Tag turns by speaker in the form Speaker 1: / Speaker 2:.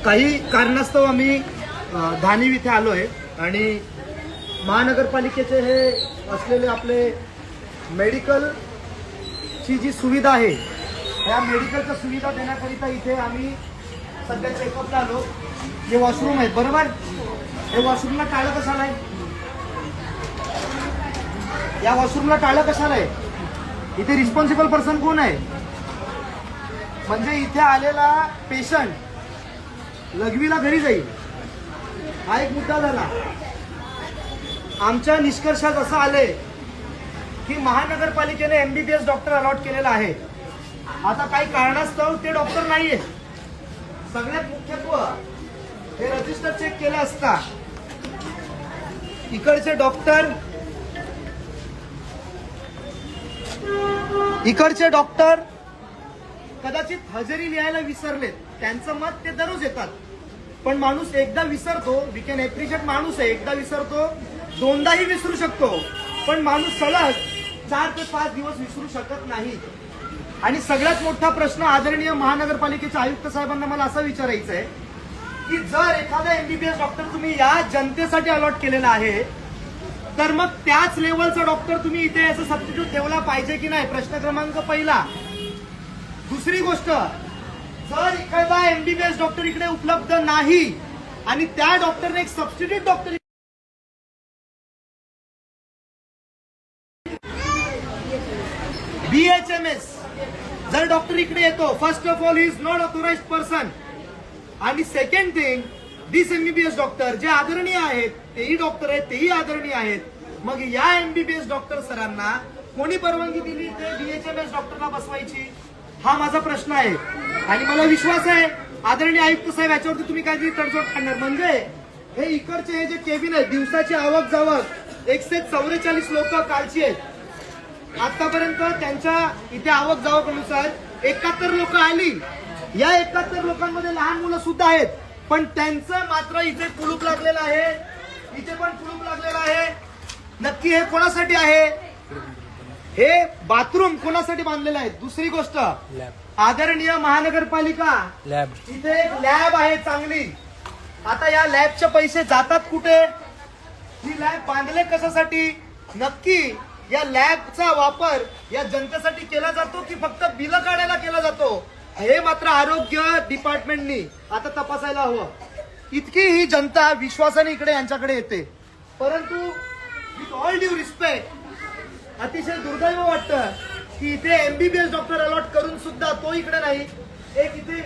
Speaker 1: काही कारणास्तव आम्ही धानिव इथे आलो आहे आणि महानगरपालिकेचे हे असलेले आपले मेडिकलची जी सुविधा आहे या मेडिकलच्या सुविधा देण्याकरिता इथे आम्ही सध्या चेकअपला आलो. हे वॉशरूम आहेत बरोबर. हे वॉशरूमला टाळं कशाला आहे? या वॉशरूमला टाळं कशाला आहे? इथे रिस्पॉन्सिबल पर्सन कोण आहे? म्हणजे इथे आलेला पेशंट लघवीला घरी जाईल हा एक मुद्दा झाला. आमच्या निष्कर्षात असं आलंय की महानगरपालिकेने एमबीबीएस डॉक्टर अलॉट केलेला आहे. आता काही कारणास्तव ते डॉक्टर नाहीये. सगळ्यात मुख्यत्व हे रजिस्टर चेक केलं असता इकडचे डॉक्टर कदाचित हजेरी लिहायला विसरलेत. त्यांचं मत ते दररोज येतात पण माणूस एकदा विसरतो. We can appreciate. माणूस आहे, एकदा विसरतो, दोनदाही विसरू शकतो, पण माणूस सलग 4 ते 5 दिवस विसरू शकत नाही. आणि सगळ्यात मोठा प्रश्न आदरणीय महानगरपालिकेच्या आयुक्त साहेबांना मला असं विचारायचं आहे की जर एखादा एमबीबीएस डॉक्टर तुम्ही या जनतेसाठी अलॉट केलेला आहे तर मग त्याच लेवलचा डॉक्टर तुम्ही इथे असं सबस्टिट्यूट ठेवला पाहिजे की नाही? प्रश्न क्रमांक पहिला. दुसरी गोष्ट, जर एखादा एमबीबीएस डॉक्टर इकडे उपलब्ध नाही आणि त्या डॉक्टरने एक सबस्टिट्यूट डॉक्टर BHMS जर डॉक्टर इकडे येतो, first of all is not authorised person. आणि second thing, this MBBS doctor जे आदरणीय आहेत तेही डॉक्टर आहेत, तेही आदरणीय आहेत. मग या एमबीबीएस डॉक्टर सरांना कोणी परवानगी दिली ते BHMS डॉक्टरला बसवायची? हा माझा प्रश्न आहे. आणि मला विश्वास आहे आदरणीय आयुक्त साहेब याच्यावरती तुम्ही काहीतरी तडजोड करणार. म्हणजे हे इकडचे हे जे केबिन आहे, दिवसाची आवक जावक 144 लोक कालची आहेत. आतापर्यंत त्यांच्या इथे आवक जावकनुसार 71 लोक आली. या 71 लोकांमध्ये लहान मुलं सुद्धा आहेत, पण त्यांचं मात्र इथे कुलूप लागलेलं आहे, इथे पण कुलूप लागलेलं आहे. नक्की हे कोणासाठी आहे? हे बाथरूम कोणासाठी बांधलेलं आहे? दुसरी गोष्ट, आदरणीय महानगरपालिका लॅब, इथे एक लॅब आहे चांगली. आता या लॅबचे पैसे जातात कुठे? ही लॅब बांधले कशासाठी? नक्की या लॅबचा वापर या जनतेसाठी केला जातो की फक्त बिलं काढायला केला जातो? हे मात्र आरोग्य डिपार्टमेंटनी आता तपासायला हवं. इतकी ही जनता विश्वासाने इकडे यांच्याकडे येते, परंतु विथ ऑल ड्यू रिस्पेक्ट अतिशय दुर्दैव वाटतं की इथे एमबीबीएस डॉक्टर अलॉट करून सुद्धा तो इकडे नाही. एक इथे